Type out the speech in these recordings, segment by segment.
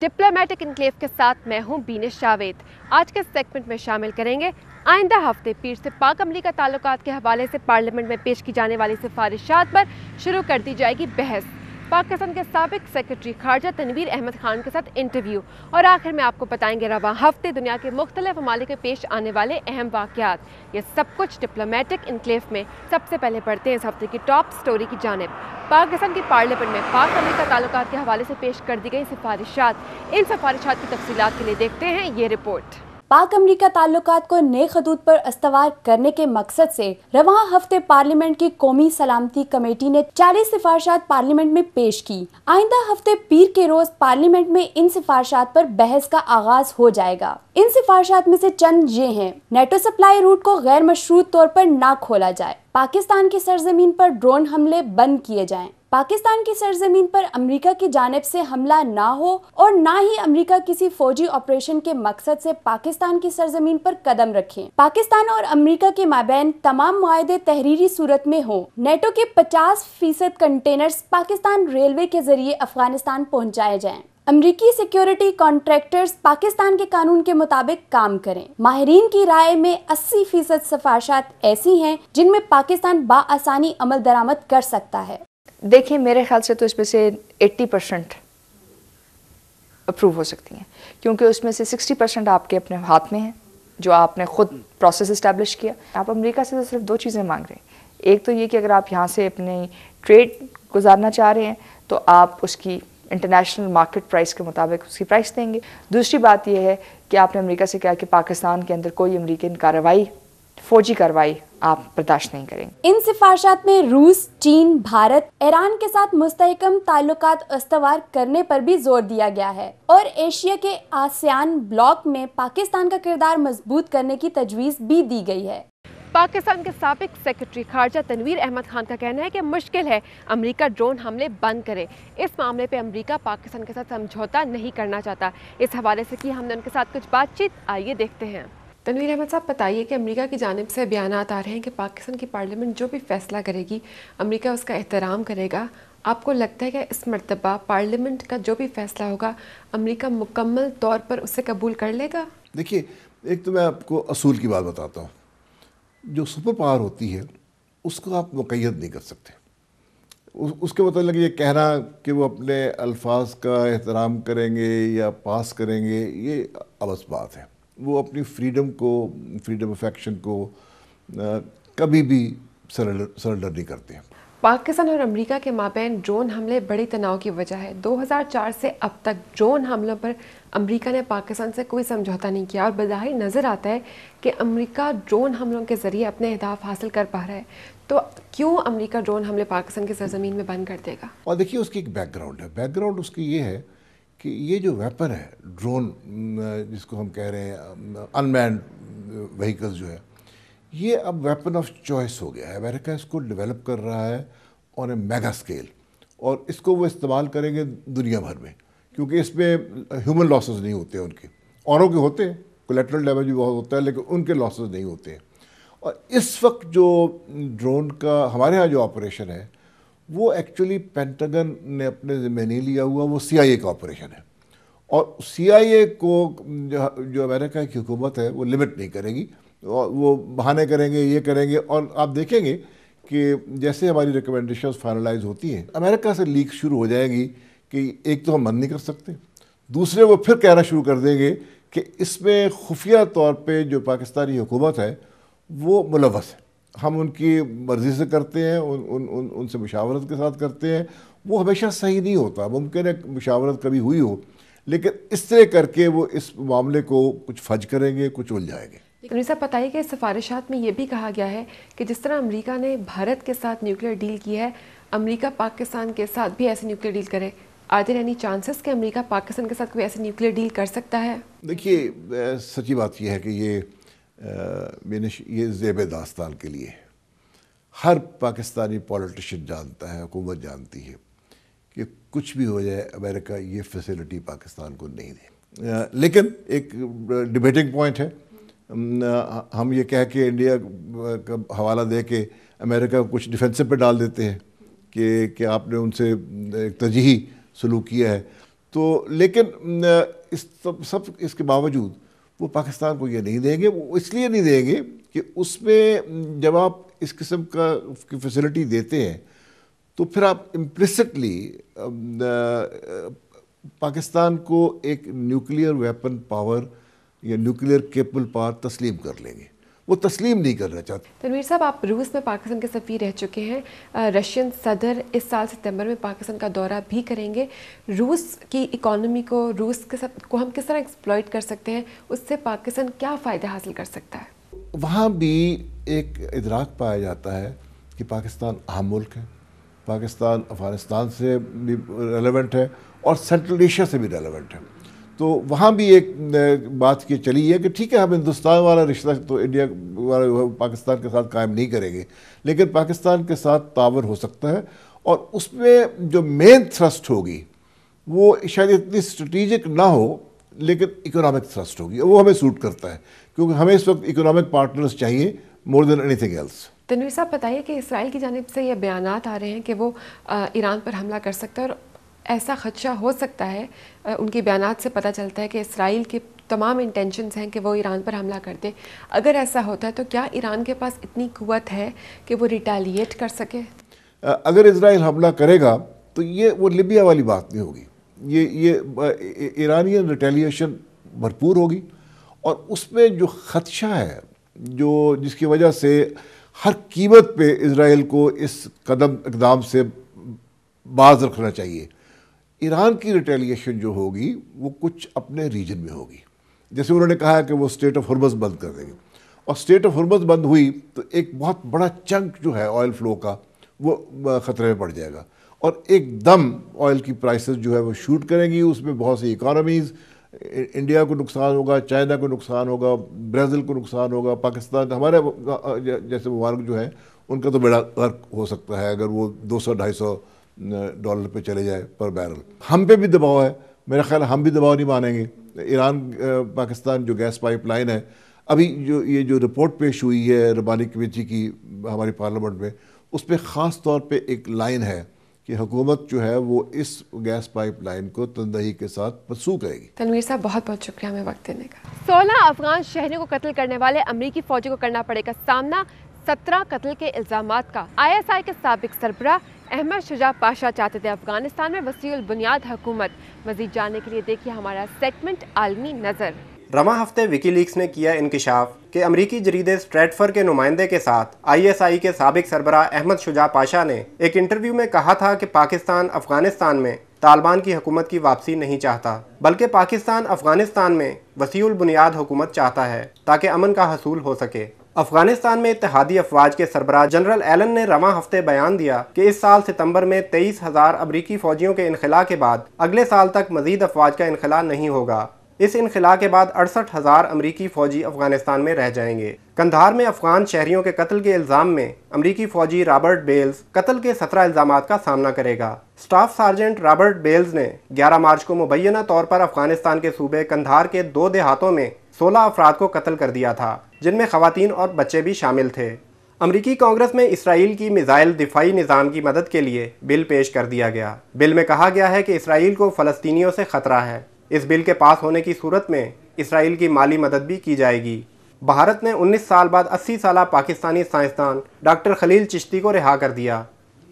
Diplomatic enclave के साथ मैं हूं बीनिश जावेद। आज के सेगमेंट में शामिल करेंगे आइंदा हफ्ते पीर से पाक अमरीका ताल्लुकात के हवाले से पार्लियामेंट में पेश की जाने वाली सिफारिशात पर शुरू कर दी जाएगी बहस। पाकिस्तान के साबिक सेक्रेटरी खारजा तनवीर अहमद खान के साथ इंटरव्यू और आखिर में आपको बताएंगे रवां हफ्ते दुनिया के मुख्तलिफ ममालिक में पेश आने वाले अहम वाक़यात। ये सब कुछ डिप्लोमेटिक इनक्लेव में। सबसे पहले पढ़ते हैं इस हफ्ते की टॉप स्टोरी की जानिब। पाकिस्तान की पार्लियामेंट में पाक अमरीका ताल्लुकात के हवाले से पेश कर दी गई सिफारिशात। इन सिफारिशात की तफसीलात के लिए देखते हैं ये रिपोर्ट। पाक अमरीका ताल्लुकात को नए खतूत पर अस्तवार करने के मकसद से रवां हफ्ते पार्लियामेंट की कौमी सलामती कमेटी ने 40 सिफारिशात पार्लियामेंट में पेश की। आइंदा हफ्ते पीर के रोज पार्लियामेंट में इन सिफारिशात पर बहस का आगाज हो जाएगा। इन सिफारिशात में से चंद ये हैं: नेटो सप्लाई रूट को गैर मशरूत तौर पर ना खोला जाए, पाकिस्तान की सरजमीन पर ड्रोन हमले बंद किए जाएं, पाकिस्तान की सरजमीन पर अमेरिका की जानिब से हमला ना हो और ना ही अमेरिका किसी फौजी ऑपरेशन के मकसद से पाकिस्तान की सरजमीन पर कदम रखें, पाकिस्तान और अमेरिका के माबैन तमाम मुआहदे तहरीरी सूरत में हों, नेटो के 50% कंटेनर्स पाकिस्तान रेलवे के जरिए अफगानिस्तान पहुंचाए जाएं, अमरीकी सिक्योरिटी कॉन्ट्रैक्टर्स पाकिस्तान के कानून के मुताबिक काम करें। माहिरीन की राय में 80% सिफारिशात ऐसी हैं जिनमें पाकिस्तान बाआसानी अमल दरामद कर सकता है। देखिए, मेरे ख्याल से तो इसमें से 80% अप्रूव हो सकती हैं, क्योंकि उसमें से 60% आपके अपने हाथ में है, जो आपने खुद प्रोसेस इस्टेब्लिश किया। आप अमेरिका से तो सिर्फ दो चीज़ें मांग रहे हैं। एक तो ये कि अगर आप यहाँ से अपनी ट्रेड गुजारना चाह रहे हैं तो आप उसकी इंटरनेशनल मार्केट प्राइस के मुताबिक उसकी प्राइस देंगे। दूसरी बात यह है कि आपने अमेरिका से कहा कि पाकिस्तान के अंदर कोई अमेरिकन कार्रवाई, फौजी कार्रवाई आप बर्दाश्त नहीं करेंगे। इन सिफारिशात में रूस, चीन, भारत, ईरान के साथ मुस्तहकम ताल्लुकात अस्तवार करने पर भी जोर दिया गया है और एशिया के आसियान ब्लॉक में पाकिस्तान का किरदार मजबूत करने की तजवीज़ भी दी गई है। पाकिस्तान के साबिक सेक्रेटरी खारजा तनवीर अहमद खान का कहना है कि मुश्किल है अमेरिका ड्रोन हमले बंद करे। इस मामले पे अमेरिका पाकिस्तान के साथ समझौता नहीं करना चाहता। इस हवाले से की हमने उनके साथ कुछ बातचीत, आइए देखते हैं। तनवीर अहमद साहब, बताइए कि अमेरिका की जानिब से बयानात आ रहे हैं कि पाकिस्तान की पार्लियामेंट जो भी फैसला करेगी अमेरिका उसका एहतराम करेगा। आपको लगता है कि इस मरतबा पार्लियामेंट का जो भी फैसला होगा अमेरिका मुकम्मल तौर पर उसे कबूल कर लेगा? देखिए, एक तो मैं आपको असूल की बात बताता हूँ। जो सुपर पावर होती है उसको आप मुक़य्यद नहीं कर सकते। उसके मतलब ये कहना कि वो अपने अल्फाज का एहतराम करेंगे या पास करेंगे, ये अबस बात है। वो अपनी फ्रीडम ऑफ एक्शन को कभी भी सरेंडर नहीं करते हैं। पाकिस्तान और अमेरिका के माबैन ड्रोन हमले बड़े तनाव की वजह है। 2004 से अब तक ड्रोन हमलों पर अमेरिका ने पाकिस्तान से कोई समझौता नहीं किया और बज़ाहिर नज़र आता है कि अमेरिका ड्रोन हमलों के ज़रिए अपने अहदाफ हासिल कर पा रहा है। तो क्यों अमेरिका ड्रोन हमले पाकिस्तान की सरजमीन में बंद कर देगा? और देखिए, उसकी एक बैकग्राउंड है। बैकग्राउंड उसकी ये है कि ये जो वेपन है ड्रोन, जिसको हम कह रहे हैं अनमैन्ड व्हीकल्स, जो है ये अब वेपन ऑफ चॉइस हो गया है। अमेरिका इसको डेवलप कर रहा है ऑन ए मेगा स्केल और इसको वो इस्तेमाल करेंगे दुनिया भर में, क्योंकि इसमें ह्यूमन लॉसेस नहीं होते हैं। उनके औरों के होते हैं, कोलेटरल डैमेज भी बहुत होता है, लेकिन उनके लॉसेस नहीं होते हैं। और इस वक्त जो ड्रोन का हमारे यहाँ जो ऑपरेशन है वो एक्चुअली पेंटागन ने अपने ज़िम्मे नहीं लिया हुआ, वो CIA का ऑपरेशन है। और CIA को जो अमेरिका की हुकूमत है वो लिमिट नहीं करेगी, और वो बहाने करेंगे, ये करेंगे। और आप देखेंगे कि जैसे हमारी रिकमेंडेशंस फाइनलाइज होती हैं, अमेरिका से लीक शुरू हो जाएगी कि एक तो हम बंद नहीं कर सकते, दूसरे वो फिर कहना शुरू कर देंगे कि इसमें खुफिया तौर पे जो पाकिस्तानी हुकूमत है वो मुलव्वस है, हम उनकी मर्ज़ी से करते हैं, उनसे मुशावरत के साथ करते हैं। वो हमेशा सही नहीं होता। मुमकिन है मुशावरत कभी हुई हो, लेकिन इस तरह करके वो इस मामले को कुछ फज करेंगे, कुछ उलझाएंगे। तनवीर साहब, बताइए कि सिफारिशात में ये भी कहा गया है कि जिस तरह अमेरिका ने भारत के साथ न्यूक्लियर डील की है, अमेरिका पाकिस्तान के साथ भी ऐसे न्यूक्लियर डील करे। आर देयर एनी चांसेस कि अमेरिका पाकिस्तान के साथ कोई ऐसे न्यूक्लियर डील कर सकता है? देखिए, सच्ची बात यह है कि ये ज़ेब दास्तान के लिए हर पाकिस्तानी पॉलिटिशियन जानता है, हुकूमत जानती है कि कुछ भी हो जाए अमेरिका ये फैसिलिटी पाकिस्तान को नहीं दे। लेकिन एक डिबेटिंग पॉइंट है, हम ये कह के इंडिया का हवाला दे के अमेरिका को कुछ डिफेंसिव पे डाल देते हैं कि आपने उनसे एक तरजीही सलूक किया है, تو لیکن اس کے باوجود وہ پاکستان کو یہ نہیں دیں گے. وہ اس لیے نہیں دیں گے کہ اس میں جب آپ اس قسم کی فیسلٹی دیتے ہیں تو پھر آپ امپلیسٹلی پاکستان کو ایک نیوکلیئر ویپن پاور یا نیوکلیئر کیپبل پاور تسلیم کر لیں گے. وہ تسلیم نہیں کرنا چاہتے. تنویر صاحب، آپ روس میں پاکستان کے سفیر رہ چکے ہیں. رشین صدر اس سال ستمبر میں پاکستان کا دورہ بھی کریں گے. روس کی اکانومی کو، روس کے ساتھ کو ہم کس طرح ایکسپلائٹ کر سکتے ہیں؟ اس سے پاکستان کیا فائدہ حاصل کر سکتا ہے؟ وہاں بھی ایک ادراک پایا جاتا ہے کہ پاکستان اہم ملک ہے. پاکستان افغانستان سے بھی ریلیونٹ ہے اور سینٹرل ایشیا سے بھی ریلیونٹ ہے. تو وہاں بھی ایک بات یہ چلی ہے کہ ٹھیک ہے، ہم ہندوستان والا رشتہ تو انڈیا والا پاکستان کے ساتھ قائم نہیں کریں گے، لیکن پاکستان کے ساتھ تعاون ہو سکتا ہے. اور اس میں جو مین تھرسٹ ہوگی وہ شاید اتنی اسٹریٹجک نہ ہو، لیکن اکنامک تھرسٹ ہوگی. وہ ہمیں سوٹ کرتا ہے کیونکہ ہمیں اس وقت اکنامک پارٹنرز چاہیے مور دین اینی تھنگ ایلس. تنویر صاحب، بتائیے کہ اسرائیل کی جانب سے یہ بیانات آ رہے ہیں کہ وہ ایران پر حملہ کر سکتا ہے، اور ایسا خدشہ ہو سکتا ہے، ان کے بیانات سے پتہ چلتا ہے کہ اسرائیل کے تمام انٹینشنز ہیں کہ وہ ایران پر حملہ کر دے. اگر ایسا ہوتا ہے تو کیا ایران کے پاس اتنی قوت ہے کہ وہ ریٹیلیٹ کر سکے؟ اگر اسرائیل حملہ کرے گا تو وہ لیبیا والی بات نہیں ہوگی. یہ ایرانین ریٹیلیشن بھرپور ہوگی، اور اس میں جو خدشہ ہے جس کی وجہ سے ہر قیمت پہ اسرائیل کو اس اقدام سے باز رکھنا چاہیے. ایران کی ریٹیلیشن جو ہوگی وہ کچھ اپنے ریجن میں ہوگی. جیسے انہوں نے کہا کہ وہ اسٹریٹ آف ہرمز بند کر دیں گے، اور اسٹریٹ آف ہرمز بند ہوئی تو ایک بہت بڑا چنک جو ہے آئل فلو کا وہ خطرے میں پڑ جائے گا، اور ایک دم آئل کی پرائسز جو ہے وہ شوٹ کریں گی. اس میں بہت سی اکانومیز، انڈیا کو نقصان ہوگا، چائنا کو نقصان ہوگا، برازیل کو نقصان ہوگا، پاکستان ہمارے جیسے ممالک جو ہیں ان کا تو بیڑا غرق ہو سکتا ہے اگر وہ $200-250 پہ چلے جائے پر بیرل. ہم پہ بھی دباؤ ہے، میرا خیال ہم بھی دباؤ نہیں مانیں گے. ایران پاکستان جو گیس پائپ لائن ہے، ابھی یہ جو رپورٹ پیش ہوئی ہے ربانی کمیٹی کی ہماری پارلیمنٹ میں، اس پہ خاص طور پہ ایک لائن ہے کہ حکومت جو ہے وہ اس گیس پائپ لائن کو تندہی کے ساتھ پرسو کرے گی. تنویر صاحب، بہت بہت شکریہ ہمیں وقت دینے کا. 16 افغان شہریوں کو قتل کرنے والے امریکی فوجی کو کرنا پڑے گا سامنا 17 قتل کے الزامات کا. ISI کے سابق سربراہ احمد شجاع پاشا چاہتے تھے افغانستان میں وسیع البنیاد حکومت. مزید جاننے کے لیے دیکھیے ہمارا سیگمنٹ عالمی نظر. رواں ہفتے وکی لیکس نے کیا انکشاف کہ امریکی جریدے اسٹریٹفر کے نمائندے کے ساتھ ISI کے سابق سربراہ احمد شجاع پاشا نے ایک انٹرویو میں کہا تھا کہ پاکستان افغانستان میں طالبان کی حکومت کی واپسی نہیں چاہتا، بلکہ پاکستان افغانستان میں وسیع البنیاد حکومت چاہتا ہے تاکہ امن کا حصول ہو سکے. افغانستان میں اتحادی افواج کے سربراہ جنرل ایلن نے رواں ہفتے بیان دیا کہ اس سال ستمبر میں 23,000 امریکی فوجیوں کے انخلاء کے بعد اگلے سال تک مزید افواج کا انخلاء نہیں ہوگا. اس انخلاء کے بعد 68,000 امریکی فوجی افغانستان میں رہ جائیں گے. قندھار میں افغان شہریوں کے قتل کے الزام میں امریکی فوجی رابرٹ بیلز قتل کے 17 الزامات کا سامنا کرے گا. سٹاف سارجنٹ رابرٹ بیلز نے 11 مارچ کو مبینہ طور پر افغانستان کے صوبے قندھار کے 2 دیہاتوں میں 16 افراد کو قتل کر دیا تھا، جن میں خواتین اور بچے بھی شامل تھے. امریکی کانگریس میں اسرائیل کی میزائل دفاعی نظام کی مدد کے لیے بل پیش کر دیا گیا. بل میں کہا گیا ہے کہ اسرائیل کو فلسطینیوں سے خطرہ ہے. اس بل کے پاس ہونے کی صورت میں اسرائیل کی مالی مدد بھی کی جائے گی. بھارت نے 19 سال بعد 80 سالہ پاکستانی سائنسدان ڈاکٹر خلیل چشتی کو رہا کر دیا.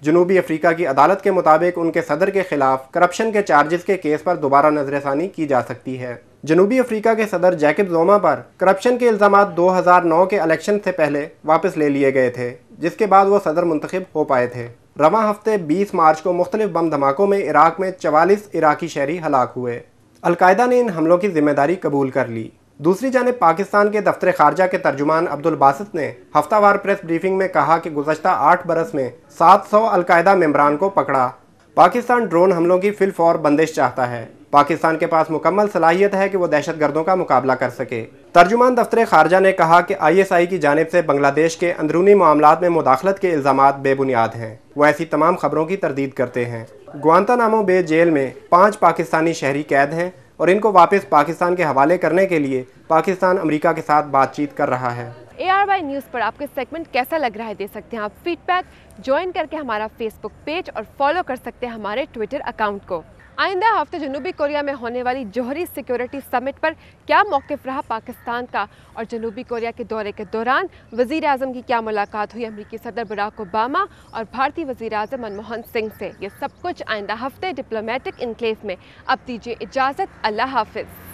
جنوبی افریقہ کی عدالت کے مطابق ان کے صدر کے خلاف کرپشن کے چارجز کے کیس پر دوبارہ نظر ثانی کی جا سکتی ہے. جنوبی افریقہ کے صدر جیکب زوما پر کرپشن کے الزامات 2009 کے الیکشن سے پہلے واپس لے لیے گئے تھے، جس کے بعد وہ صدر منتخب ہو پائے تھے. رواں ہفتے 20 مارچ کو مختلف بم دھماکوں میں عراق میں 44 عراقی شہری ہلاک ہوئے. القاعدہ نے ان حملوں کی ذمہ داری قبول کر لی. دوسری جانب پاکستان کے دفتر خارجہ کے ترجمان عبدالباسط نے ہفتہ وار پریس بریفنگ میں کہا کہ گزشتہ 8 برس میں 700 القاعدہ ممبران کو پکڑا. پاکستان ڈرون حملوں کی فی الفور بندش چاہتا ہے. پاکستان کے پاس مکمل صلاحیت ہے کہ وہ دہشت گردوں کا مقابلہ کر سکے. ترجمان دفتر خارجہ نے کہا کہ ISI کی جانب سے بنگلہ دیش کے اندرونی معاملات میں مداخلت کے الزامات بے بنیاد ہیں. وہ ایسی تمام خبروں کی تردید کرتے ہیں. گوانتانامو بے جیل میں 5 پاکستانی شہری قید ہیں اور ان کو واپس پاکستان کے حوالے کرنے کے لیے پاکستان امریکہ کے ساتھ بات چیت کر رہا ہے. ARY نیوز پر آپ کے سیگمنٹ کیسا لگ رہا ہے دے سکتے ہیں آپ فیڈ بیک. جوائن کر کے ہمارا فیس بک پیج اور فالو کر سکتے ہیں ہمارے ٹویٹر اکاؤنٹ کو. आइंदा हफ्ते जनूबी कोरिया में होने वाली जौहरी सिक्योरिटी समिट पर क्या मौक़िफ़ रहा पाकिस्तान का, और जनूबी कोरिया के दौरे के दौरान वज़ीर आज़म की क्या मुलाकात हुई अमरीकी सदर बराक ओबामा और भारतीय वज़ीर आज़म मनमोहन सिंह से, ये सब कुछ आइंदा हफ्ते डिप्लोमेटिक इनक्लेव में। अब दीजिए इजाज़त, अल्लाह हाफ़िज़।